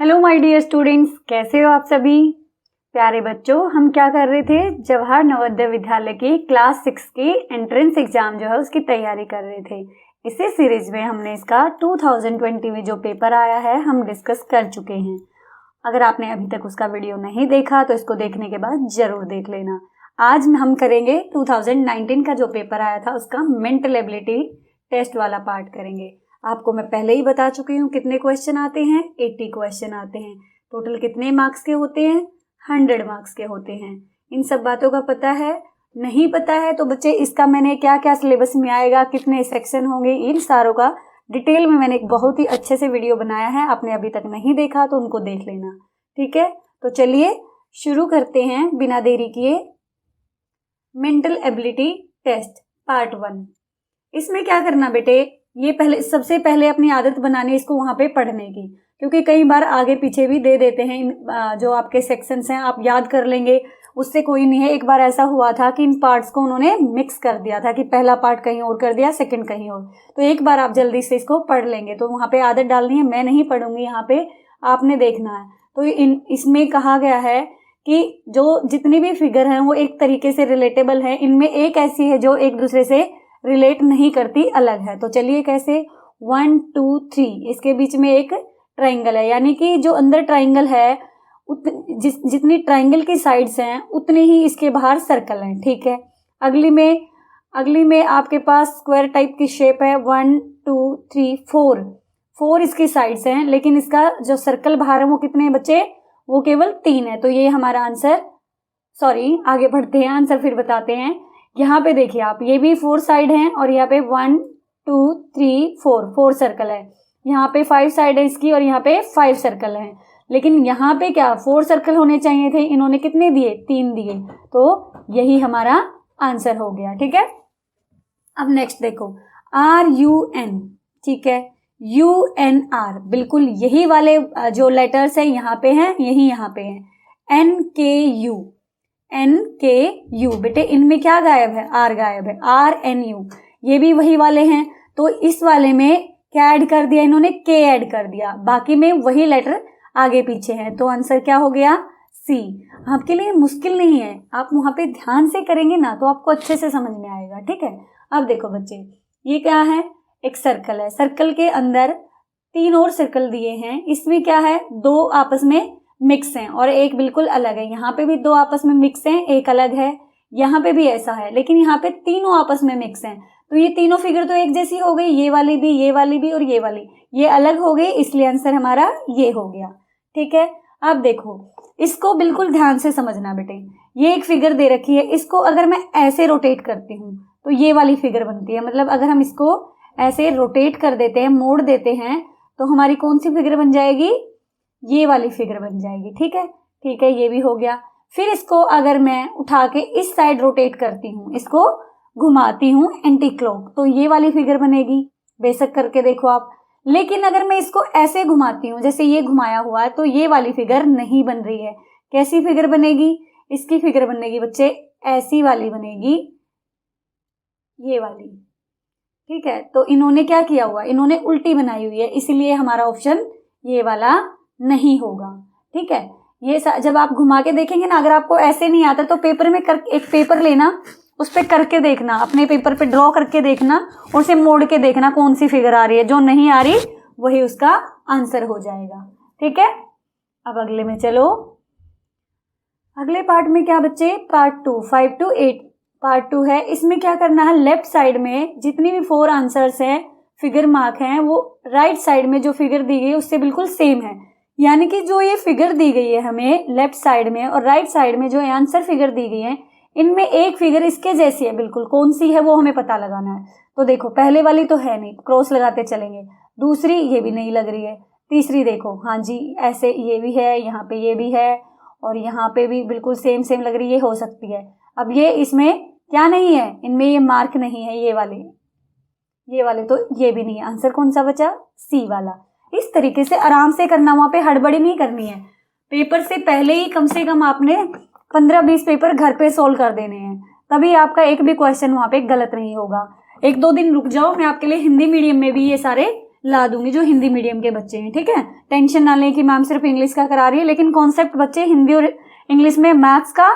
Hello my dear students, कैसे हो आप सभी प्यारे बच्चों। हम क्या कर रहे थे, जवाहर नवोदय विद्यालय की क्लास 6 की एंट्रेंस एग्जाम जो है उसकी तैयारी कर रहे थे। इसी सीरीज में हमने इसका 2020 में जो पेपर आया है हम डिस्कस कर चुके हैं। अगर आपने अभी तक उसका वीडियो नहीं देखा तो इसको देखने के बाद जरूर देख लेना। आज हम करेंगे 2019 का जो पेपर आया था उसका मेंटल एबिलिटी टेस्ट वाला पार्ट करेंगे। आपको मैं पहले ही बता चुकी हूँ कितने क्वेश्चन आते हैं, 80 क्वेश्चन आते हैं। टोटल कितने मार्क्स के होते हैं, 100 मार्क्स के होते हैं। इन सब बातों का पता है? नहीं पता है तो बच्चे इसका मैंने क्या क्या सिलेबस में आएगा, कितने सेक्शन होंगे, इन सारों का डिटेल में मैंने एक बहुत ही अच्छे से वीडियो बनाया है। आपने अभी तक नहीं देखा तो उनको देख लेना, ठीक है। तो चलिए शुरू करते हैं बिना देरी किए। Mental ability test part 1। इसमें क्या करना बेटे, ये पहले सबसे पहले अपनी आदत बनानी इसको वहाँ पे पढ़ने की, क्योंकि कई बार आगे पीछे भी दे देते हैं। जो आपके सेक्शंस हैं आप याद कर लेंगे, उससे कोई नहीं है। एक बार ऐसा हुआ था कि इन पार्ट्स को उन्होंने मिक्स कर दिया था कि पहला पार्ट कहीं और कर दिया, सेकंड कहीं और। तो एक बार आप जल्दी से इसको पढ़ लेंगे तो वहाँ पे आदत डालनी है। मैं नहीं पढ़ूंगी यहाँ पे, आपने देखना है। तो इसमें कहा गया है कि जो जितनी भी फिगर हैं वो एक तरीके से रिलेटेबल है। इनमें एक ऐसी है जो एक दूसरे से रिलेट नहीं करती, अलग है। तो चलिए कैसे, 1 2 3 इसके बीच में एक ट्राइंगल है, यानी कि जो अंदर ट्राइंगल है जितनी ट्राइंगल की साइड्स हैं उतनी ही इसके बाहर सर्कल हैं, ठीक है। अगली में आपके पास स्क्वायर टाइप की शेप है, 1 2 3 4 इसकी साइड्स हैं, लेकिन इसका जो सर्कल बाहर है वो कितने हैं बच्चे, वो केवल 3 है। तो ये हमारा आंसर, सॉरी आगे बढ़ते हैं, आंसर फिर बताते हैं। यहाँ पे देखिए आप, ये भी 4 साइड हैं और यहाँ पे 1 2 3 4 सर्कल है। यहाँ पे 5 साइड है इसकी और यहाँ पे 5 सर्कल है। लेकिन यहाँ पे क्या 4 सर्कल होने चाहिए थे, इन्होंने कितने दिए, 3 दिए। तो यही हमारा आंसर हो गया, ठीक है। अब नेक्स्ट देखो, RUN, ठीक है, UNR, बिल्कुल यही वाले जो लेटर्स हैं यहाँ पे हैं, यही यहाँ पे हैं। NKU बेटे, इनमें क्या गायब है, R गायब है। RNU, ये भी वही वाले हैं। तो इस वाले में क्या ऐड कर दिया इन्होंने, K ऐड कर दिया। बाकी में वही लेटर आगे पीछे हैं। तो आंसर क्या हो गया, C। आपके लिए मुश्किल नहीं है, आप वहां पे ध्यान से करेंगे ना तो आपको अच्छे से समझ में आएगा, ठीक है। अब देखो बच्चे, ये क्या है, एक सर्कल है। सर्कल के अंदर 3 और सर्कल दिए हैं। इसमें क्या है, 2 आपस में मिक्स हैं और एक बिल्कुल अलग है। यहाँ पे भी 2 आपस में मिक्स हैं, एक अलग है। यहाँ पे भी ऐसा है, लेकिन यहाँ पे तीनों आपस में मिक्स हैं। तो ये तीनों फिगर तो एक जैसी हो गई, ये वाली भी, ये वाली भी और ये वाली, ये अलग हो गई, इसलिए आंसर हमारा ये हो गया, ठीक है। अब देखो, इसको बिल्कुल ध्यान से समझना बेटे। ये एक फिगर दे रखी है, इसको अगर मैं ऐसे रोटेट करती हूँ तो ये वाली फिगर बनती है। मतलब अगर हम इसको ऐसे रोटेट कर देते हैं, मोड़ देते हैं, तो हमारी कौन सी फिगर बन जाएगी, ये वाली फिगर बन जाएगी, ठीक है। ठीक है, ये भी हो गया। फिर इसको अगर मैं उठा के इस साइड रोटेट करती हूँ, इसको घुमाती हूँ एंटी क्लॉक, तो ये वाली फिगर बनेगी। बेशक करके देखो आप। लेकिन अगर मैं इसको ऐसे घुमाती हूँ, जैसे ये घुमाया हुआ है, तो ये वाली फिगर नहीं बन रही है। कैसी फिगर बनेगी, इसकी फिगर बनेगी बच्चे ऐसी वाली बनेगी, ये वाली, ठीक है। तो इन्होंने क्या किया हुआ, इन्होंने उल्टी बनाई हुई है, इसीलिए हमारा ऑप्शन ये वाला नहीं होगा, ठीक है। ये जब आप घुमा के देखेंगे ना, अगर आपको ऐसे नहीं आता तो पेपर में एक पेपर लेना, उस पर करके देखना, अपने पेपर पे ड्रॉ करके देखना और उसे मोड़ के देखना कौन सी फिगर आ रही है। जो नहीं आ रही वही उसका आंसर हो जाएगा, ठीक है। अब अगले में चलो। अगले पार्ट में क्या बच्चे, पार्ट 2, 5 to 8 पार्ट 2 है। इसमें क्या करना है, लेफ्ट साइड में जितनी भी 4 आंसर्स हैं, फिगर मार्क हैं, वो राइट साइड में जो फिगर दी गई उससे बिल्कुल सेम है। यानी कि जो ये फिगर दी गई है हमें लेफ्ट साइड में और राइट साइड में जो आंसर फिगर दी गई है, इनमें एक फिगर इसके जैसी है बिल्कुल, कौन सी है वो हमें पता लगाना है। तो देखो, पहले वाली तो है नहीं, क्रॉस लगाते चलेंगे। दूसरी ये भी नहीं लग रही है। तीसरी देखो, हाँ जी ऐसे ये भी है, यहाँ पे ये भी है और यहाँ पे भी बिल्कुल सेम सेम लग रही है, ये हो सकती है। अब ये इसमें क्या नहीं है, इनमें ये मार्क नहीं है, ये वाले तो ये भी नहीं है। आंसर कौन सा बचा, सी वाला। इस तरीके से आराम से करना, वहां पे हड़बड़ी नहीं करनी है। पेपर से पहले ही कम से कम आपने 15-20 पेपर घर पे सोल्व कर देने हैं, तभी आपका एक भी क्वेश्चन वहां पे गलत नहीं होगा। 1-2 दिन रुक जाओ, मैं आपके लिए हिंदी मीडियम में भी ये सारे ला दूंगी जो हिंदी मीडियम के बच्चे हैं, ठीक है। टेंशन ना लें कि मैम सिर्फ इंग्लिश का करा रही है, लेकिन कॉन्सेप्ट बच्चे हिंदी और इंग्लिश में मैथ्स का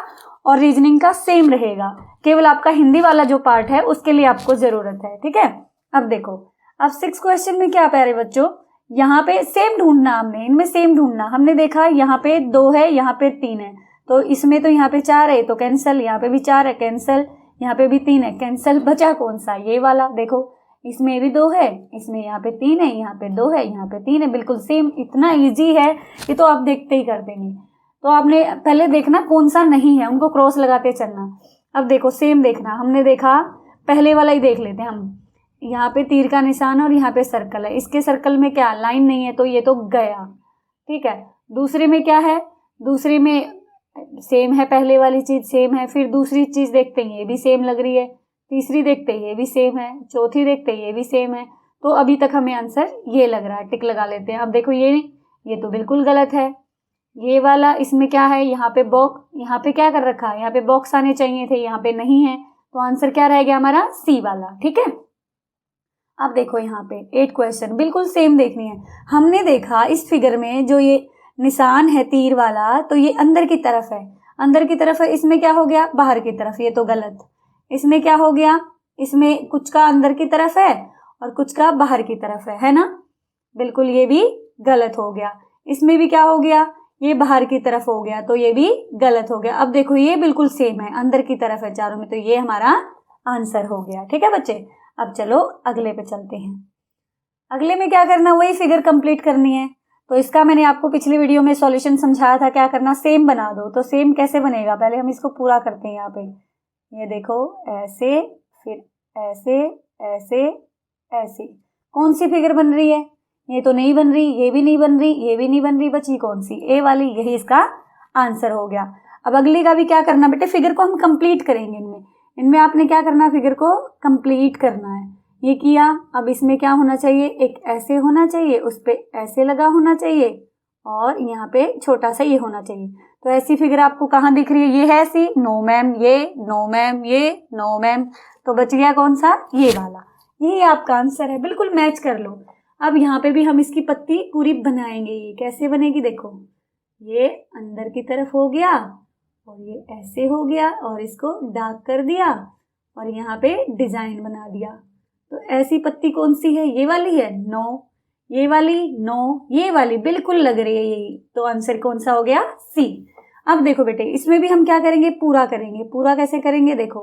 और रीजनिंग का सेम रहेगा, केवल आपका हिंदी वाला जो पार्ट है उसके लिए आपको जरूरत है, ठीक है। अब देखो, अब 6 क्वेश्चन में क्या प्यारे बच्चों, यहाँ पे सेम ढूंढना, हमने इनमें सेम ढूंढना। हमने देखा यहाँ पे 2 है, यहाँ पे 3 है, तो इसमें तो यहाँ पे 4 है तो कैंसल, यहाँ पे भी 4 है कैंसल, यहाँ पे भी 3 है कैंसल, बचा कौन सा, ये वाला। देखो इसमें भी 2 है, इसमें यहाँ पे 3 है, यहाँ पे 2 है, यहाँ पे 3 है, बिल्कुल सेम। इतना इजी है ये तो आप देखते ही कर देंगे। तो आपने पहले देखना कौन सा नहीं है, उनको क्रॉस लगाते चलना। अब देखो सेम देखना, हमने देखा पहले वाला ही देख लेते हैं हम। यहाँ पे तीर का निशान और यहाँ पे सर्कल है, इसके सर्कल में क्या लाइन नहीं है तो ये तो गया, ठीक है। दूसरे में क्या है, दूसरे में सेम है, पहले वाली चीज सेम है, फिर दूसरी चीज देखते हैं ये भी सेम लग रही है, तीसरी देखते हैं ये भी सेम है, चौथी देखते हैं ये भी सेम है। तो अभी तक हमें आंसर ये लग रहा है, टिक लगा लेते हैं। अब देखो ये तो बिल्कुल गलत है, ये वाला इसमें क्या है, यहाँ पे बॉक्स, यहाँ पे क्या कर रखा है, यहाँ पे बॉक्स आने चाहिए थे, यहाँ पे नहीं है, तो आंसर क्या रह गया हमारा, सी वाला, ठीक है। अब देखो यहाँ पे 8 क्वेश्चन बिल्कुल सेम देखनी है। हमने देखा इस फिगर में जो ये निशान है तीर वाला, तो ये अंदर की तरफ है, अंदर की तरफ है, इसमें क्या हो गया, बाहर की तरफ, ये तो गलत। इसमें क्या हो गया, इसमें कुछ का अंदर की तरफ है और कुछ का बाहर की तरफ है ना, बिल्कुल ये भी गलत हो गया। इसमें भी क्या हो गया, ये बाहर की तरफ हो गया, तो ये भी गलत हो गया। अब देखो ये बिल्कुल सेम है, अंदर की तरफ है चारों में, तो ये हमारा आंसर हो गया, ठीक है बच्चे। अब चलो अगले पे चलते हैं। अगले में क्या करना, वही फिगर कंप्लीट करनी है। तो इसका मैंने आपको पिछली वीडियो में सॉल्यूशन समझाया था, क्या करना, सेम बना दो। तो सेम कैसे बनेगा, पहले हम इसको पूरा करते हैं। यहाँ पे ये देखो ऐसे, फिर ऐसे, ऐसे, ऐसे, कौन सी फिगर बन रही है, ये तो नहीं बन रही, ये भी नहीं बन रही, ये भी नहीं बन रही, बची कौन सी, ए वाली, यही इसका आंसर हो गया। अब अगली का भी क्या करना बेटे, फिगर को हम कंप्लीट करेंगे। इनमें आपने क्या करना, फिगर को कंप्लीट करना है। ये किया, अब इसमें क्या होना चाहिए, एक ऐसे होना चाहिए, उस पे ऐसे लगा होना चाहिए, और यहाँ पे छोटा सा ये होना चाहिए। तो ऐसी फिगर आपको कहाँ दिख रही है, ये है ऐसी, नो मैम, ये नो मैम, ये नो मैम, तो बच गया कौन सा, ये वाला। ये आपका आंसर है, बिल्कुल मैच कर लो। अब यहाँ पे भी हम इसकी पत्ती पूरी बनाएंगे। ये कैसे बनेगी, देखो ये अंदर की तरफ हो गया और ये ऐसे हो गया और इसको डार्क कर दिया और यहाँ पे डिजाइन बना दिया। तो ऐसी पत्ती कौन सी है, ये वाली है, नो, ये वाली नो, ये वाली बिल्कुल लग रही है यही, तो आंसर कौन सा हो गया, सी। अब देखो बेटे इसमें भी हम क्या करेंगे, पूरा करेंगे। पूरा कैसे करेंगे, देखो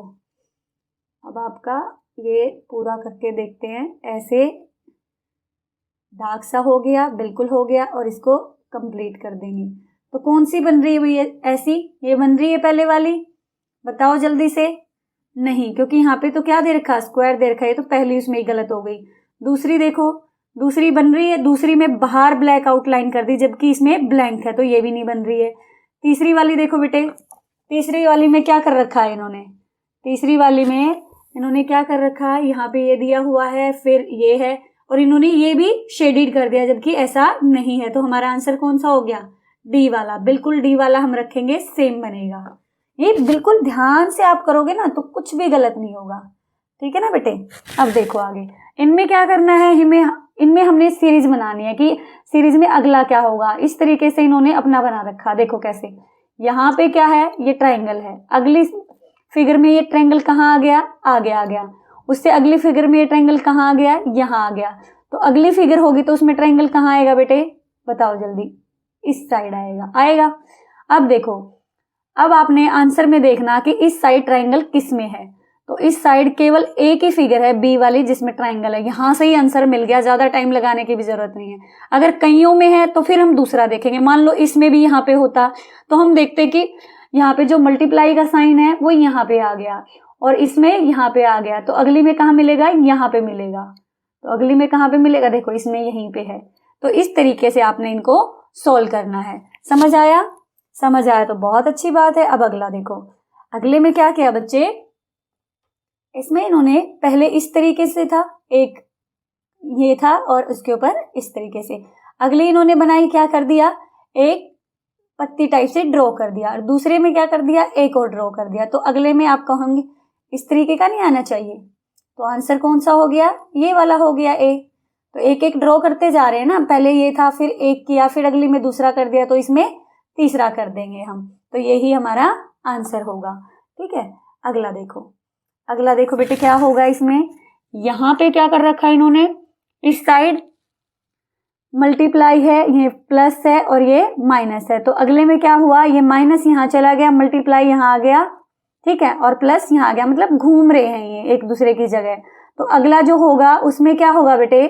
अब आपका ये पूरा करके देखते हैं। ऐसे डार्क सा हो गया, बिल्कुल हो गया, और इसको कंप्लीट कर देंगे। तो कौन सी बन रही है भैया, ऐसी, ये बन रही है पहले वाली, बताओ जल्दी से। नहीं, क्योंकि यहाँ पे तो क्या दे रखा, स्क्वायर दे रखा है, तो पहली उसमें ही गलत हो गई। दूसरी देखो, दूसरी बन रही है, दूसरी में बाहर ब्लैक आउटलाइन कर दी, जबकि इसमें ब्लैंक है, तो ये भी नहीं बन रही है। तीसरी वाली देखो बेटे, तीसरी वाली में क्या कर रखा है इन्होंने, तीसरी वाली में इन्होंने क्या कर रखा है, यहाँ पे ये दिया हुआ है, फिर ये है, और इन्होंने ये भी शेडेड कर दिया, जबकि ऐसा नहीं है। तो हमारा आंसर कौन सा हो गया, डी वाला। बिल्कुल डी वाला हम रखेंगे, सेम बनेगा। ये बिल्कुल ध्यान से आप करोगे ना तो कुछ भी गलत नहीं होगा, ठीक है ना बेटे। अब देखो आगे इनमें क्या करना है, इनमें हमने सीरीज बनानी है कि सीरीज में अगला क्या होगा। इस तरीके से इन्होंने अपना बना रखा, देखो कैसे, यहाँ पे क्या है, ये ट्राइंगल है, अगली फिगर में ये ट्राइंगल कहाँ आ गया, आगे आ गया, उससे अगली फिगर में ये ट्राइंगल कहाँ आ गया, यहाँ आ गया। तो अगली फिगर होगी तो उसमें ट्राइंगल कहाँ आएगा बेटे, बताओ जल्दी, इस साइड आएगा। अब देखो, अब आपने आंसर में देखना कि इस साइड ट्राइंगल किस में है। तो इस साइड केवल एक ही फिगर है, बी वाली, जिसमें ट्राइंगल है। यहां से ही आंसर मिल गया, ज्यादा टाइम लगाने की भी जरूरत नहीं है। अगर कईयों में है तो फिर हम दूसरा देखेंगे। मान लो इसमें भी यहाँ पे होता तो हम देखते कि यहाँ पे जो मल्टीप्लाई का साइन है वो यहाँ पे आ गया और इसमें यहाँ पे आ गया, तो अगली में कहाँ मिलेगा, यहाँ पे मिलेगा। तो अगली में कहाँ पे मिलेगा, देखो इसमें यहीं पे है। तो इस तरीके से आपने इनको सोल्व करना है। समझ आया? समझ आया तो बहुत अच्छी बात है। अब अगला देखो, अगले में क्या किया बच्चे, इसमें इन्होंने पहले इस तरीके से था, एक ये था और उसके ऊपर इस तरीके से। अगली इन्होंने बनाई, क्या कर दिया, एक पत्ती टाइप से ड्रॉ कर दिया, और दूसरे में क्या कर दिया, एक और ड्रॉ कर दिया। तो अगले में आप कहोगे इस तरीके का नहीं आना चाहिए, तो आंसर कौन सा हो गया, ये वाला हो गया ए। तो एक एक ड्रॉ करते जा रहे हैं ना, पहले ये था फिर एक किया फिर अगली में दूसरा कर दिया, तो इसमें तीसरा कर देंगे हम, तो यही हमारा आंसर होगा। ठीक है, अगला देखो बेटे क्या होगा इसमें। यहाँ पे क्या कर रखा है इन्होंने, इस साइड मल्टीप्लाई है, ये प्लस है और ये माइनस है, तो अगले में क्या हुआ, ये माइनस यहाँ चला गया, मल्टीप्लाई यहाँ आ गया, ठीक है, और प्लस यहाँ आ गया, मतलब घूम रहे हैं ये एक दूसरे की जगह। तो अगला जो होगा उसमें क्या होगा बेटे,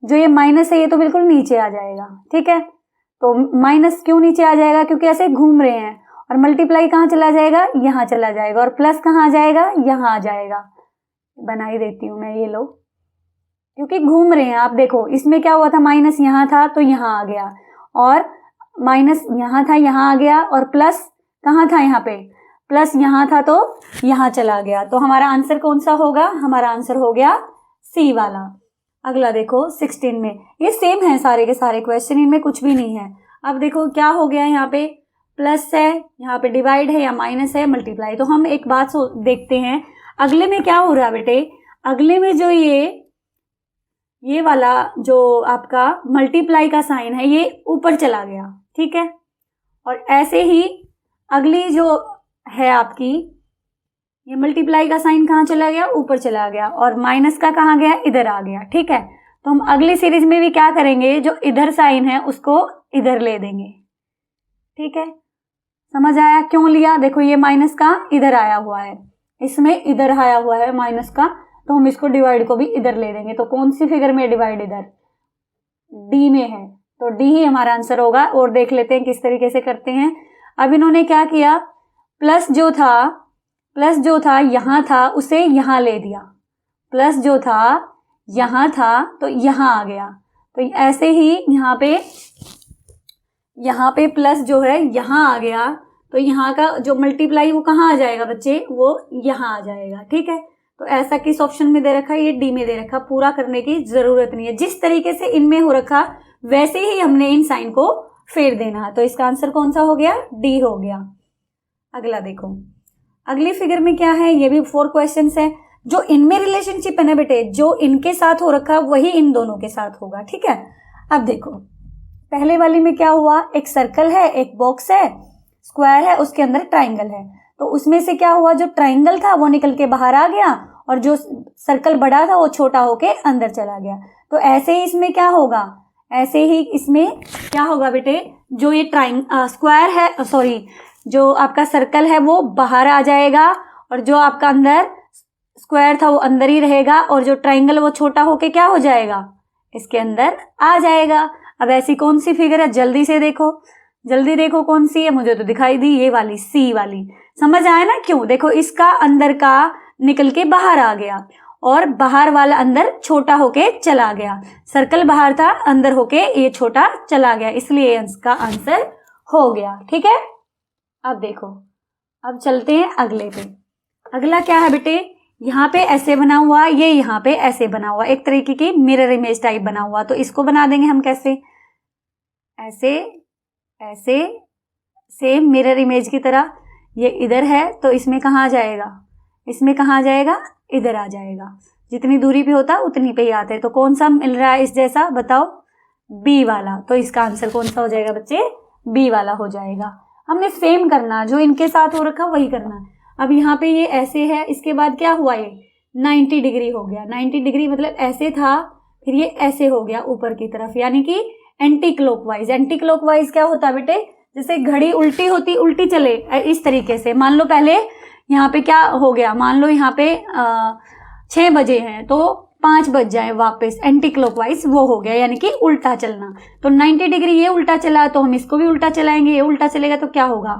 जो ये माइनस है ये तो बिल्कुल नीचे आ जाएगा। ठीक है, तो माइनस क्यों नीचे आ जाएगा, क्योंकि ऐसे घूम रहे हैं, और मल्टीप्लाई कहाँ चला जाएगा, यहाँ चला जाएगा, और प्लस कहाँ आ जाएगा, यहाँ आ जाएगा। बना ही देती हूँ मैं, ये लो, क्योंकि घूम रहे हैं। आप देखो इसमें क्या हुआ था, माइनस यहाँ था तो यहाँ आ गया, और माइनस यहाँ था यहाँ आ गया, और प्लस कहाँ था, यहाँ पे प्लस यहाँ था तो यहाँ चला गया। तो हमारा आंसर कौन सा होगा, हमारा आंसर हो गया सी वाला। अगला देखो 16 में, ये सेम है सारे के सारे क्वेश्चन, इनमें कुछ भी नहीं है। अब देखो क्या हो गया, यहाँ पे प्लस है, यहाँ पे डिवाइड है या माइनस है, मल्टीप्लाई। तो हम एक बात देखते हैं, अगले में क्या हो रहा है बेटे, अगले में जो ये वाला जो आपका मल्टीप्लाई का साइन है ये ऊपर चला गया। ठीक है, और ऐसे ही अगली जो है आपकी, ये मल्टीप्लाई का साइन कहाँ चला गया, ऊपर चला गया, और माइनस का कहाँ गया, इधर आ गया। ठीक है, तो हम अगली सीरीज में भी क्या करेंगे, जो इधर साइन है उसको इधर ले देंगे। ठीक है, समझ आया क्यों लिया, देखो ये माइनस का इधर आया हुआ है, इसमें इधर आया हुआ है माइनस का, तो हम इसको डिवाइड को भी इधर ले देंगे। तो कौन सी फिगर में डिवाइड, इधर डी में है, तो डी ही हमारा आंसर होगा। और देख लेते हैं किस तरीके से करते हैं। अब इन्होंने क्या किया, प्लस जो था यहाँ था उसे यहाँ ले दिया, प्लस जो था यहाँ था तो यहाँ आ गया। तो ऐसे ही यहाँ पे प्लस जो है यहाँ आ गया, तो यहाँ का जो मल्टीप्लाई वो कहाँ आ जाएगा बच्चे, वो यहाँ आ जाएगा। ठीक है, तो ऐसा किस ऑप्शन में दे रखा है, ये डी में दे रखा, पूरा करने की जरूरत नहीं है, जिस तरीके से इनमें हो रखा वैसे ही हमने इन साइन को फेर देना है। तो इसका आंसर कौन सा हो गया, डी हो गया। अगला देखो, अगली फिगर में क्या है, ये भी 4 क्वेश्चंस है। जो इनमें रिलेशनशिप है ना बेटे, जो इनके साथ हो रखा वही इन दोनों के साथ होगा। ठीक है, अब देखो पहले वाली में क्या हुआ, एक सर्कल है, एक बॉक्स है, स्क्वायर है, उसके अंदर ट्राइंगल है। तो उसमें से क्या हुआ, जो ट्राइंगल था वो निकल के बाहर आ गया, और जो सर्कल बड़ा था वो छोटा होके अंदर चला गया। तो ऐसे ही इसमें क्या होगा, ऐसे ही इसमें क्या होगा बेटे, जो ये स्क्वायर है, सॉरी जो आपका सर्कल है वो बाहर आ जाएगा, और जो आपका अंदर स्क्वायर था वो अंदर ही रहेगा, और जो ट्राइंगल वो छोटा होके क्या हो जाएगा, इसके अंदर आ जाएगा। अब ऐसी कौन सी फिगर है, जल्दी से देखो, जल्दी देखो कौन सी है, मुझे तो दिखाई दी ये वाली, सी वाली। समझ आया ना क्यों, देखो इसका अंदर का निकल के बाहर आ गया, और बाहर वाला अंदर छोटा होके चला गया। सर्कल बाहर था, अंदर होके ये छोटा चला गया, इसलिए इसका आंसर हो गया। ठीक है, अब देखो, अब चलते हैं अगले पे। अगला क्या है बेटे, यहाँ पे ऐसे बना हुआ, ये यहाँ पे ऐसे बना हुआ, एक तरीके की मिरर इमेज टाइप बना हुआ। तो इसको बना देंगे हम कैसे, ऐसे ऐसे सेम मिरर इमेज की तरह। ये इधर है तो इसमें कहाँ आ जाएगा, इसमें कहाँ आ जाएगा, इधर आ जाएगा। जितनी दूरी पे होता उतनी पे ही आते। तो कौन सा मिल रहा है इस जैसा, बताओ, बी वाला। तो इसका आंसर कौन सा हो जाएगा बच्चे, बी वाला हो जाएगा। हमने सेम करना, जो इनके साथ हो रखा वही करना। अब यहाँ पे ये ऐसे है, इसके बाद क्या हुआ, ये 90 डिग्री हो गया। 90 डिग्री मतलब ऐसे था, फिर ये ऐसे हो गया ऊपर की तरफ, यानी कि एंटी क्लॉकवाइज। एंटी क्लॉकवाइज क्या होता है बेटे, जैसे घड़ी उल्टी होती उल्टी चले, इस तरीके से। मान लो पहले यहाँ पे क्या हो गया, मान लो यहाँ पे 6 बजे हैं तो 5 बज जाए वापस, एंटी क्लॉकवाइज वो हो गया, यानी कि उल्टा चलना। तो 90 डिग्री ये उल्टा चला तो हम इसको भी उल्टा चलाएंगे, ये उल्टा चलेगा तो क्या होगा,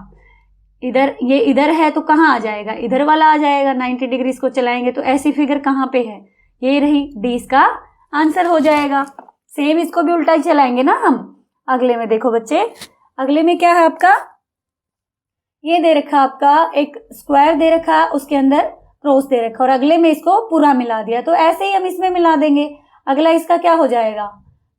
इधर, ये इधर है तो कहाँ आ जाएगा, इधर वाला आ जाएगा। 90 डिग्री इसको चलाएंगे तो ऐसी फिगर कहाँ पे है, ये रही, डी इसका आंसर हो जाएगा। सेम इसको भी उल्टा ही चलाएंगे ना हम। अगले में देखो बच्चे, अगले में क्या है आपका, ये दे रखा आपका एक स्क्वायर दे रखा, उसके अंदर क्रॉस दे रखा, और अगले में इसको पूरा मिला दिया। तो ऐसे ही हम इसमें मिला देंगे। अगला इसका क्या हो जाएगा,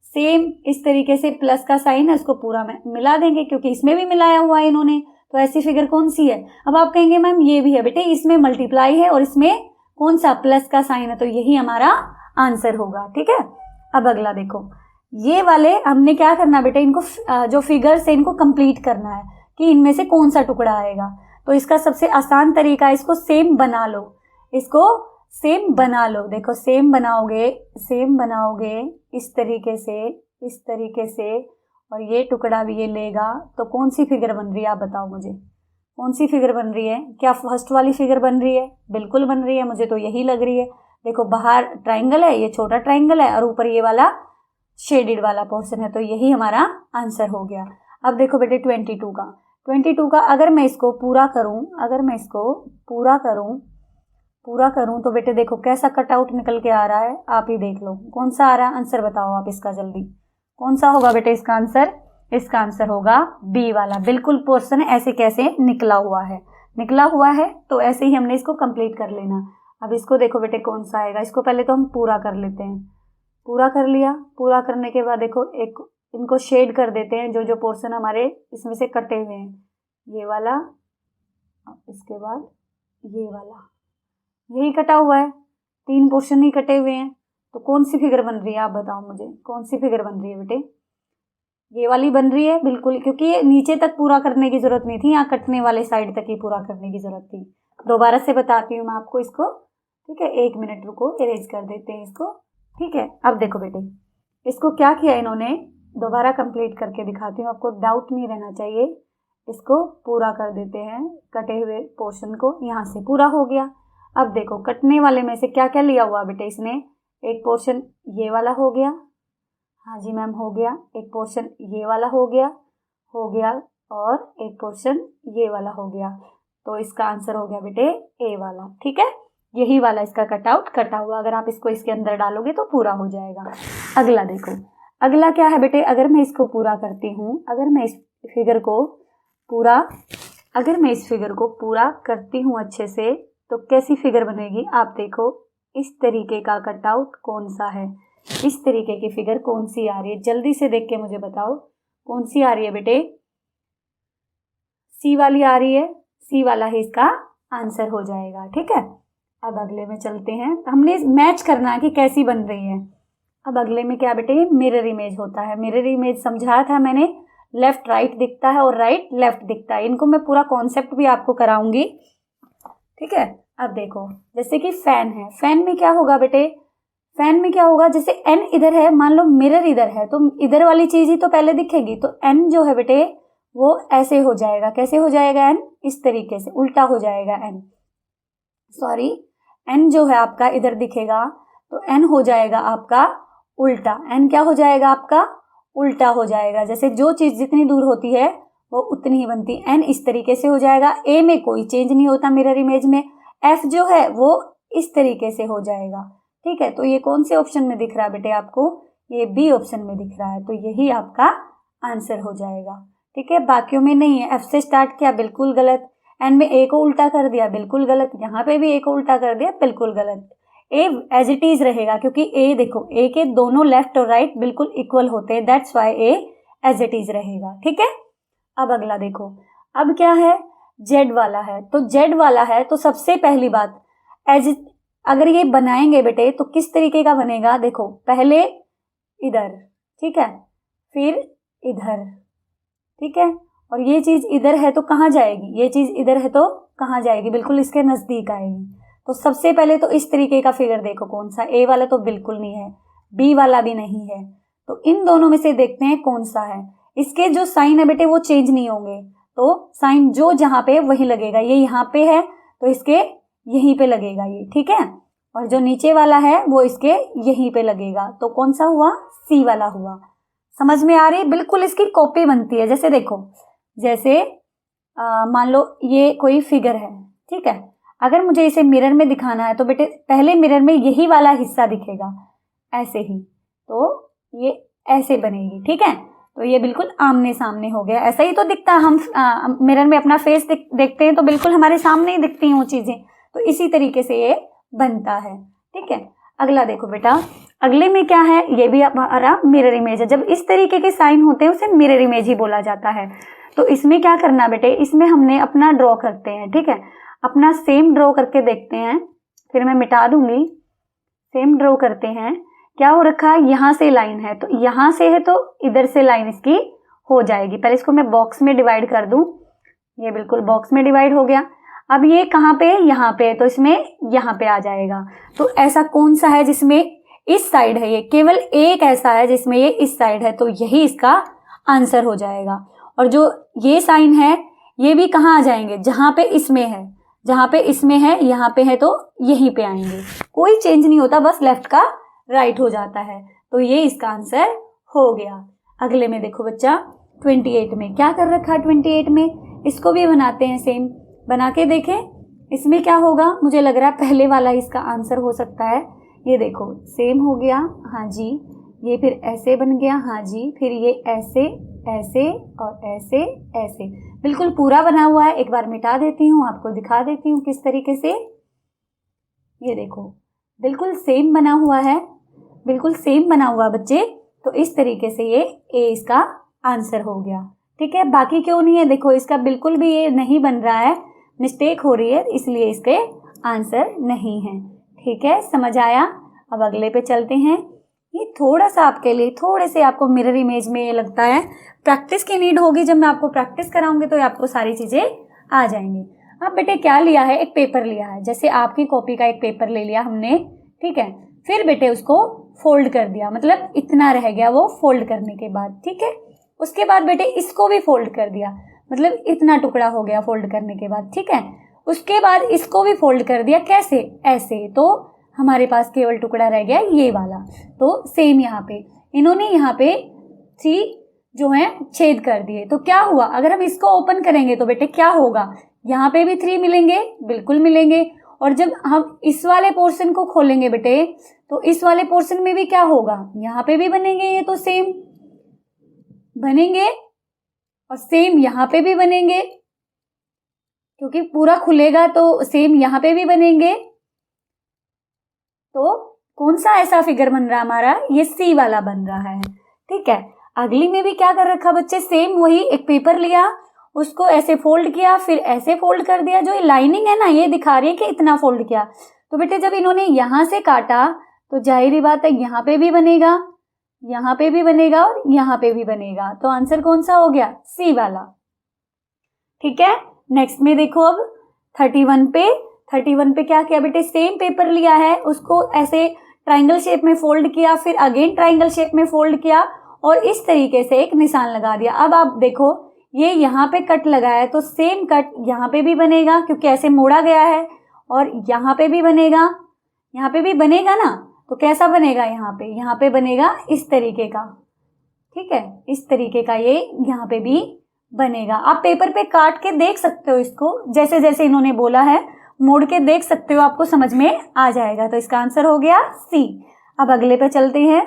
सेम इस तरीके से प्लस का साइन है उसको पूरा में मिला देंगे, क्योंकि इसमें भी मिलाया हुआ है इन्होंने। तो ऐसी फिगर कौन सी है। अब आप कहेंगे मैम ये भी है बेटे, इसमें मल्टीप्लाई है और इसमें कौन सा प्लस का साइन है, तो यही हमारा आंसर होगा। ठीक है, अब अगला देखो, ये वाले हमने क्या करना बेटा, इनको जो फिगर्स है इनको कंप्लीट करना है कि इनमें से कौन सा टुकड़ा आएगा। तो इसका सबसे आसान तरीका है, इसको सेम बना लो, इसको सेम बना लो। देखो सेम बनाओगे इस तरीके से और ये टुकड़ा भी ये लेगा, तो कौन सी फिगर बन रही है आप बताओ मुझे, कौन सी फिगर बन रही है? क्या फर्स्ट वाली फिगर बन रही है? बिल्कुल बन रही है, मुझे तो यही लग रही है। देखो बाहर ट्राइंगल है, ये छोटा ट्राइंगल है और ऊपर ये वाला शेडेड वाला पोर्शन है, तो यही हमारा आंसर हो गया। अब देखो बेटे 22 का अगर मैं इसको पूरा करूं तो बेटे देखो कैसा कटआउट निकल के आ रहा है, आप ही देख लो कौन सा आ रहा है। आंसर बताओ आप इसका जल्दी, कौन सा होगा बेटे इसका आंसर? इसका आंसर होगा बी वाला। बिल्कुल पोर्शन ऐसे कैसे निकला हुआ है, तो ऐसे ही हमने इसको कंप्लीट कर लेना। अब इसको देखो बेटे कौन सा आएगा, इसको पहले तो हम पूरा कर लेते हैं। पूरा कर लिया, पूरा करने के बाद देखो एक इनको शेड कर देते हैं, जो पोर्शन हमारे इसमें से कटे हुए हैं, ये वाला, इसके बाद ये वाला, यही कटा हुआ है, 3 पोर्शन ही कटे हुए हैं। तो कौन सी फिगर बन रही है आप बताओ मुझे, कौन सी फिगर बन रही है बेटे? ये वाली बन रही है बिल्कुल, क्योंकि ये नीचे तक पूरा करने की जरूरत नहीं थी, यहाँ कटने वाले साइड तक ही पूरा करने की जरूरत थी। दोबारा से बताती हूँ मैं आपको इसको, ठीक है, 1 मिनट रुको, इरेज कर देते हैं इसको, ठीक है। अब देखो बेटे इसको क्या किया इन्होंने, दोबारा कंप्लीट करके दिखाती हूँ, आपको डाउट नहीं रहना चाहिए। इसको पूरा कर देते हैं, कटे हुए पोर्शन को, यहाँ से पूरा हो गया। अब देखो कटने वाले में से क्या क्या लिया हुआ बेटे इसने, एक पोर्शन ये वाला हो गया, हाँ जी मैम हो गया, एक पोर्शन ये वाला हो गया और एक पोर्शन ये वाला हो गया। तो इसका आंसर हो गया बेटे ए वाला, ठीक है, यही वाला इसका कटआउट कटा हुआ। अगर आप इसको इसके अंदर डालोगे तो पूरा हो जाएगा। अगला देखो, अगला क्या है बेटे, अगर मैं इसको पूरा करती हूँ, अगर मैं इस फिगर को पूरा करती हूँ अच्छे से, तो कैसी फिगर बनेगी आप देखो। इस तरीके का कटआउट कौन सा है, इस तरीके की फिगर कौन सी आ रही है, जल्दी से देख के मुझे बताओ कौन सी आ रही है बेटे? सी वाली आ रही है, सी वाला ही इसका आंसर हो जाएगा, ठीक है। अब अगले में चलते हैं, हमने मैच करना है कि कैसी बन रही है। अब अगले में क्या बेटे, मिरर इमेज होता है। मिरर इमेज समझाया था मैंने, लेफ्ट राइट दिखता है और राइट लेफ्ट दिखता है। इनको मैं पूरा कॉन्सेप्ट भी आपको कराऊंगी, ठीक है। अब देखो जैसे कि फैन है, फैन में क्या होगा बेटे, फैन में क्या होगा, जैसे एन इधर है, मान लो मिरर इधर है, तो इधर वाली चीज ही तो पहले दिखेगी, तो एन जो है बेटे वो ऐसे हो जाएगा। कैसे हो जाएगा एन? इस तरीके से उल्टा हो जाएगा एन, सॉरी, एन जो है आपका इधर दिखेगा, तो एन हो जाएगा आपका उल्टा। एन क्या हो जाएगा आपका? उल्टा हो जाएगा। जैसे जो चीज जितनी दूर होती है वो उतनी ही बनती। एन इस तरीके से हो जाएगा। ए में कोई चेंज नहीं होता मिरर इमेज में। एफ जो है वो इस तरीके से हो जाएगा, ठीक है। तो ये कौन से ऑप्शन में दिख रहा है बेटे आपको? ये बी ऑप्शन में दिख रहा है, तो यही आपका आंसर हो जाएगा, ठीक है। बाकियों में नहीं है, एफ से स्टार्ट किया बिल्कुल गलत, एन में ए को उल्टा कर दिया बिल्कुल गलत, यहाँ पे भी ए को उल्टा कर दिया बिल्कुल गलत। ए एज इट इज रहेगा, क्योंकि ए देखो ए के दोनों लेफ्ट और राइट बिल्कुल इक्वल होते हैं, that's why A as it is रहेगा, ठीक है। अब अगला देखो, अब क्या है, जेड वाला है। तो जेड वाला है तो सबसे पहली बात अगर ये बनाएंगे बेटे तो किस तरीके का बनेगा, देखो पहले इधर, ठीक है, फिर इधर, ठीक है, और ये चीज इधर है तो कहाँ जाएगी, ये चीज इधर है तो कहाँ जाएगी, बिल्कुल इसके नजदीक आएगी। तो सबसे पहले तो इस तरीके का फिगर देखो कौन सा, ए वाला तो बिल्कुल नहीं है, बी वाला भी नहीं है, तो इन दोनों में से देखते हैं कौन सा है। इसके जो साइन है बेटे वो चेंज नहीं होंगे, तो साइन जो जहां पे वही लगेगा। ये यहाँ पे है तो इसके यहीं पे लगेगा ये, ठीक है, और जो नीचे वाला है वो इसके यहीं पे लगेगा। तो कौन सा हुआ? सी वाला हुआ। समझ में आ रही? बिल्कुल इसकी कॉपी बनती है। जैसे देखो, जैसे मान लो ये कोई फिगर है, ठीक है, अगर मुझे इसे मिरर में दिखाना है तो बेटे पहले मिरर में यही वाला हिस्सा दिखेगा, ऐसे ही, तो ये ऐसे बनेगी, ठीक है। तो ये बिल्कुल आमने सामने हो गया, ऐसा ही तो दिखता है। हम मिरर में अपना फेस देखते हैं तो बिल्कुल हमारे सामने ही दिखती हैं वो चीजें, तो इसी तरीके से ये बनता है, ठीक है। अगला देखो बेटा, अगले में क्या है, ये भी हमारा मिरर इमेज है। जब इस तरीके के साइन होते हैं उसे मिरर इमेज ही बोला जाता है। तो इसमें क्या करना बेटे, इसमें हमने अपना ड्रॉ करते हैं, ठीक है, अपना सेम ड्रॉ करके देखते हैं, फिर मैं मिटा दूंगी। सेम ड्रॉ करते हैं क्या हो रखा है, यहाँ से लाइन है तो यहाँ से है तो इधर से लाइन इसकी हो जाएगी। पहले इसको मैं बॉक्स में डिवाइड कर दूं, ये बिल्कुल बॉक्स में डिवाइड हो गया। अब ये कहाँ पे है, यहाँ पे है तो इसमें यहाँ पे आ जाएगा। तो ऐसा कौन सा है जिसमें इस साइड है, ये केवल एक ऐसा है जिसमें ये इस साइड है, तो यही इसका आंसर हो जाएगा। और जो ये साइन है ये भी कहाँ आ जाएंगे, जहां पे इसमें है, जहां पे इसमें है यहाँ पे है तो यहीं पे आएंगे, कोई चेंज नहीं होता, बस लेफ्ट का राइट हो जाता है। तो ये इसका आंसर हो गया। अगले में देखो बच्चा 28 में क्या कर रखा है, 28 में इसको भी बनाते हैं, सेम बना के देखें इसमें क्या होगा। मुझे लग रहा है पहले वाला इसका आंसर हो सकता है। ये देखो सेम हो गया, हाँ जी, ये फिर ऐसे बन गया, हाँ जी, फिर ये ऐसे ऐसे और ऐसे ऐसे, बिल्कुल पूरा बना हुआ है। एक बार मिटा देती हूँ, आपको दिखा देती हूँ किस तरीके से। ये देखो बिल्कुल सेम बना हुआ है, बिल्कुल सेम बना हुआ बच्चे। तो इस तरीके से ये ए इसका आंसर हो गया। ठीक है, बाकी क्यों नहीं है, देखो इसका बिल्कुल भी ये नहीं बन रहा है, मिस्टेक हो रही है, इसलिए इसके आंसर नहीं है। ठीक है, समझ आया। अब अगले पे चलते हैं। ये थोड़ा सा आपके लिए, थोड़े से आपको मिरर इमेज में ये लगता है प्रैक्टिस की नीड होगी। जब मैं आपको प्रैक्टिस कराऊंगी तो आपको सारी चीजें आ जाएंगी। अब बेटे क्या लिया है, एक पेपर लिया है, जैसे आपकी कॉपी का एक पेपर ले लिया हमने, ठीक है, फिर बेटे उसको फोल्ड कर दिया, मतलब इतना रह गया वो फोल्ड करने के बाद। ठीक है, उसके बाद बेटे इसको भी फोल्ड कर दिया, मतलब इतना टुकड़ा हो गया फोल्ड करने के बाद। ठीक है, उसके बाद इसको भी फोल्ड कर दिया, कैसे, ऐसे, तो हमारे पास केवल टुकड़ा रह गया ये वाला। तो सेम यहाँ पे इन्होंने यहाँ पे 3 जो है छेद कर दिए, तो क्या हुआ, अगर हम इसको ओपन करेंगे तो बेटे क्या होगा, यहाँ पे भी 3 मिलेंगे, बिल्कुल मिलेंगे। और जब हम इस वाले पोर्शन को खोलेंगे बेटे तो इस वाले पोर्शन में भी क्या होगा, यहाँ पे भी बनेंगे, ये तो सेम बनेंगे, और सेम यहाँ पे भी बनेंगे, क्योंकि पूरा खुलेगा तो सेम यहाँ पे भी बनेंगे। तो कौन सा ऐसा फिगर बन रहा है हमारा, ये सी वाला बन रहा है। ठीक है, अगली में भी क्या कर रखा बच्चे, सेम वही, एक पेपर लिया, उसको ऐसे फोल्ड किया, फिर ऐसे फोल्ड कर दिया। जो ये लाइनिंग है ना, ये दिखा रही है कि इतना फोल्ड किया। तो बेटे जब इन्होंने यहां से काटा तो जाहिर बात है यहाँ पे भी बनेगा, यहाँ पे भी बनेगा और यहाँ पे भी बनेगा। तो आंसर कौन सा हो गया, सी वाला। ठीक है, नेक्स्ट में देखो अब 31 पे क्या किया बेटे, सेम पेपर लिया है, उसको ऐसे ट्राइंगल शेप में फोल्ड किया, फिर अगेन ट्राइंगल शेप में फोल्ड किया और इस तरीके से एक निशान लगा दिया। अब आप देखो ये यहाँ पे कट लगा है तो सेम कट यहाँ पे भी बनेगा, क्योंकि ऐसे मोड़ा गया है, और यहाँ पे भी बनेगा, यहाँ पे भी बनेगा ना। तो कैसा बनेगा, यहाँ पे बनेगा इस तरीके का। ठीक है, इस तरीके का ये यहाँ पे भी बनेगा। आप पेपर पे काट के देख सकते हो इसको, जैसे जैसे इन्होंने बोला है मोड़ के देख सकते हो, आपको समझ में आ जाएगा। तो इसका आंसर हो गया सी। अब अगले पे चलते हैं।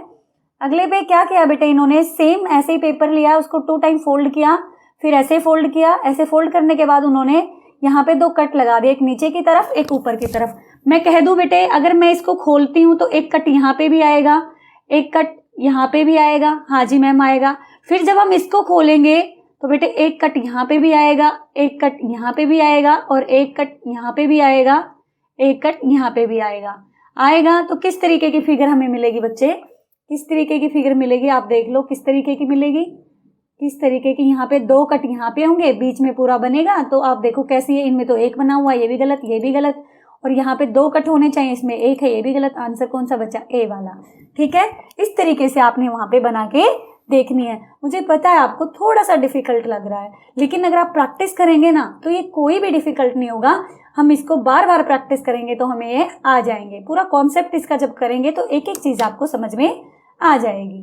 अगले पे क्या किया बेटे, इन्होंने सेम ऐसे ही पेपर लिया, उसको 2 टाइम फोल्ड किया, फिर ऐसे फोल्ड किया, ऐसे फोल्ड करने के बाद उन्होंने यहाँ पे 2 कट लगा दिए, एक नीचे की तरफ एक ऊपर की तरफ। मैं कह दूं बेटे अगर मैं इसको खोलती हूँ तो एक कट यहाँ पे भी आएगा, एक कट यहाँ पे भी आएगा, हाँ जी मैम आएगा। फिर जब हम इसको खोलेंगे तो बेटे एक कट यहाँ पे भी आएगा, एक कट यहाँ पे भी आएगा और एक कट यहाँ पे भी आएगा, एक कट यहाँ पे भी आएगा। तो किस तरीके की फिगर हमें मिलेगी बच्चे, किस तरीके की फिगर मिलेगी, आप देख लो किस तरीके की मिलेगी, किस तरीके की। यहाँ पे 2 कट यहाँ पे होंगे, बीच में पूरा बनेगा। तो आप देखो कैसी है, इनमें तो एक बना हुआ है, ये भी गलत, ये भी गलत, और यहाँ पे 2 कट होने चाहिए, इसमें एक है, ये भी गलत। आंसर कौन सा बच्चा, ए वाला। ठीक है, इस तरीके से आपने वहां पे बना के देखनी है। मुझे पता है आपको थोड़ा सा डिफिकल्ट लग रहा है, लेकिन अगर आप प्रैक्टिस करेंगे ना तो ये कोई भी डिफिकल्ट नहीं होगा। हम इसको बार बार प्रैक्टिस करेंगे तो हमें ये आ जाएंगे। पूरा कॉन्सेप्ट इसका जब करेंगे तो एक एक चीज आपको समझ में आ जाएगी।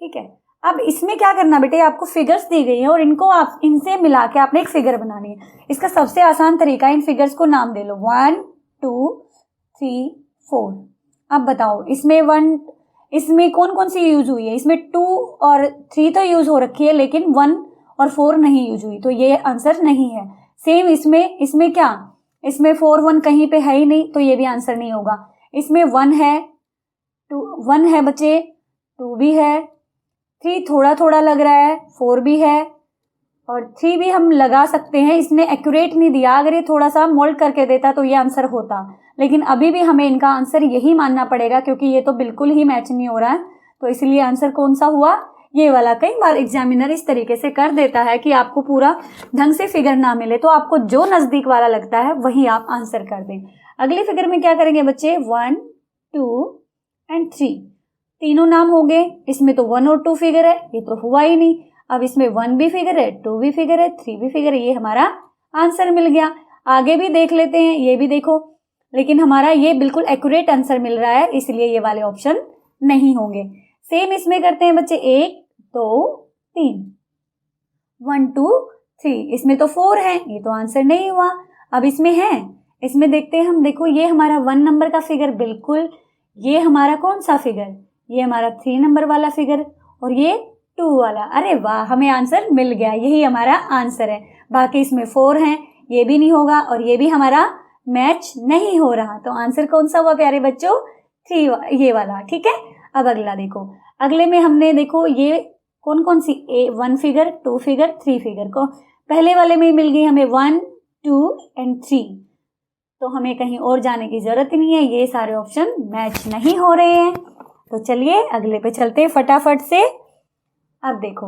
ठीक है, अब इसमें क्या करना बेटे, आपको फिगर्स दी गई है और इनको आप इनसे मिला के आपने एक फिगर बनानी है। इसका सबसे आसान तरीका है, इन फिगर्स को नाम दे लो, 1 2 3 4। अब बताओ इसमें कौन कौन सी यूज हुई है, इसमें 2 और 3 तो यूज हो रखी है, लेकिन 1 और 4 नहीं यूज हुई, तो ये आंसर नहीं है। सेम इसमें क्या, इसमें 4 1 कहीं पे है ही नहीं, तो ये भी आंसर नहीं होगा। इसमें 1 है, 1 है बच्चे, 2 भी है, 3 थोड़ा थोड़ा लग रहा है, 4 भी है, और 3 भी हम लगा सकते हैं। इसने एक्यूरेट नहीं दिया, अगर ये थोड़ा सा मोल्ड करके देता तो ये आंसर होता, लेकिन अभी भी हमें इनका आंसर यही मानना पड़ेगा क्योंकि ये तो बिल्कुल ही मैच नहीं हो रहा है। तो इसलिए आंसर कौन सा हुआ, ये वाला। कई बार एग्जामिनर इस तरीके से कर देता है कि आपको पूरा ढंग से फिगर ना मिले, तो आपको जो नजदीक वाला लगता है वही आप आंसर कर दें। अगली फिगर में क्या करेंगे बच्चे, 1, 2 एंड 3 तीनों नाम हो गए। इसमें तो 1 और 2 फिगर है, ये तो हुआ ही नहीं। अब इसमें 1 भी फिगर है, 2 भी फिगर है, 3 भी फिगर है, ये हमारा आंसर मिल गया। आगे भी देख लेते हैं, ये भी देखो, लेकिन हमारा ये बिल्कुल एक्यूरेट आंसर मिल रहा है, इसलिए ये वाले ऑप्शन नहीं होंगे। सेम इसमें करते हैं बच्चे, 1 2 3 1 2 3, इसमें तो 4 है, ये तो आंसर नहीं हुआ। अब इसमें है, इसमें देखते हैं हम, देखो ये हमारा 1 नंबर का फिगर बिल्कुल, ये हमारा कौन सा फिगर, ये हमारा 3 नंबर वाला फिगर, और ये 2 वाला। अरे वाह, हमें आंसर मिल गया, यही हमारा आंसर है। बाकी इसमें 4 हैं, ये भी नहीं होगा, और ये भी हमारा मैच नहीं हो रहा। तो आंसर कौन सा हुआ प्यारे बच्चों, 3, ये वाला। ठीक है, अब अगला देखो, अगले में हमने देखो ये कौन कौन सी 1 फिगर, 2 फिगर, 3 फिगर को पहले वाले में मिल गई हमें 1 2 एंड 3, तो हमें कहीं और जाने की जरूरत नहीं है, ये सारे ऑप्शन मैच नहीं हो रहे हैं। तो चलिए अगले पे चलते हैं फटाफट से। अब देखो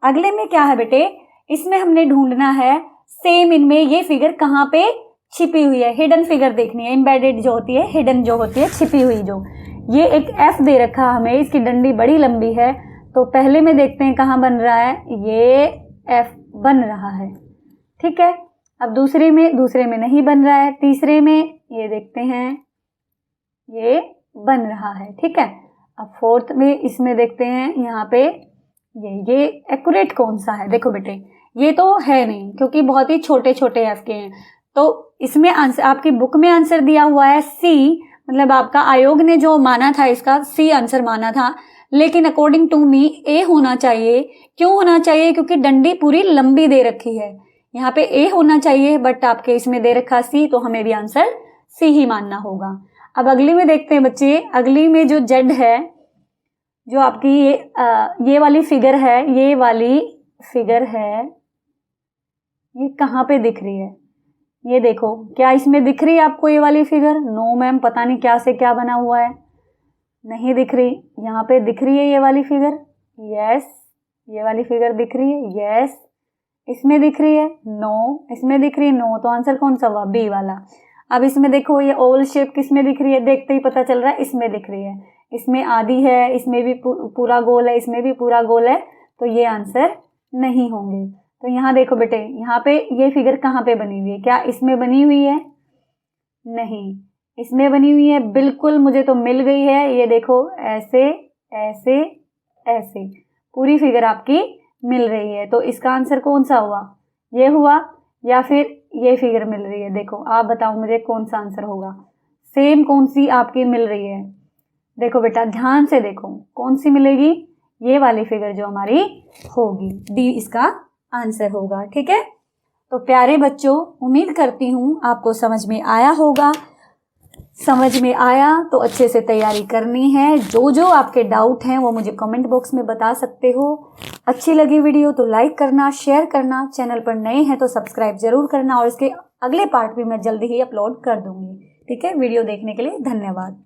अगले में क्या है बेटे, इसमें हमने ढूंढना है सेम इनमें ये फिगर कहाँ पे छिपी हुई है, हिडन फिगर देखनी है। एम्बेडेड जो होती है, हिडन जो होती है, छिपी हुई जो, ये एक एफ दे रखा हमें, इसकी डंडी बड़ी लंबी है। तो पहले में देखते हैं कहाँ बन रहा है, ये एफ बन रहा है। ठीक है, अब दूसरे में नहीं बन रहा है, तीसरे में ये देखते हैं ये बन रहा है। ठीक है, अब फोर्थ में इसमें देखते हैं, यहाँ पे ये एक्यूरेट कौन सा है, देखो बेटे ये तो है नहीं क्योंकि बहुत ही छोटे छोटे एफ के हैं। तो इसमें आंसर, आपकी बुक में आंसर दिया हुआ है सी, मतलब आपका आयोग ने जो माना था इसका सी आंसर माना था, लेकिन अकॉर्डिंग टू मी ए होना चाहिए। क्यों होना चाहिए, क्योंकि डंडी पूरी लंबी दे रखी है, यहाँ पे ए होना चाहिए, बट आपके इसमें दे रखा सी, तो हमें भी आंसर सी ही मानना होगा। अब अगली में देखते हैं बच्चे, अगली में जो जेड है, जो आपकी ये वाली फिगर है, ये वाली फिगर है, ये कहाँ पे दिख रही है, ये देखो, क्या इसमें दिख रही है आपको ये वाली फिगर? नो मैम, पता नहीं क्या से क्या बना हुआ है, नहीं दिख रही। यहाँ पे दिख रही है ये वाली फिगर, यस, ये वाली फिगर दिख रही है, यस। इसमें दिख रही है, नो। इसमें दिख रही है, नो। तो आंसर कौन सा हुआ, बी वाला। अब इसमें देखो ये ओवल शेप किसमें दिख रही है, देखते ही पता चल रहा है इसमें दिख रही है। इसमें आधी है, इसमें भी पूरा गोल है, इसमें भी पूरा गोल है, तो ये आंसर नहीं होंगे। तो यहाँ देखो बेटे, यहाँ पे ये फिगर कहाँ पे बनी हुई है, क्या इसमें बनी हुई है? नहीं, इसमें बनी हुई है, बिल्कुल मुझे तो मिल गई है। ये देखो ऐसे ऐसे ऐसे पूरी फिगर आपकी मिल रही है। तो इसका आंसर कौन सा हुआ, ये हुआ या फिर ये फिगर मिल रही है? देखो आप बताओ मुझे कौन सा आंसर होगा। सेम कौन सी आपकी मिल रही है, देखो बेटा ध्यान से देखो कौन सी मिलेगी, ये वाली फिगर जो हमारी होगी, डी इसका आंसर होगा। ठीक है, तो प्यारे बच्चों, उम्मीद करती हूँ आपको समझ में आया होगा। समझ में आया तो अच्छे से तैयारी करनी है। जो जो आपके डाउट हैं वो मुझे कमेंट बॉक्स में बता सकते हो। अच्छी लगी वीडियो तो लाइक करना, शेयर करना, चैनल पर नए हैं तो सब्सक्राइब जरूर करना, और इसके अगले पार्ट भी मैं जल्दी ही अपलोड कर दूंगी। ठीक है, वीडियो देखने के लिए धन्यवाद।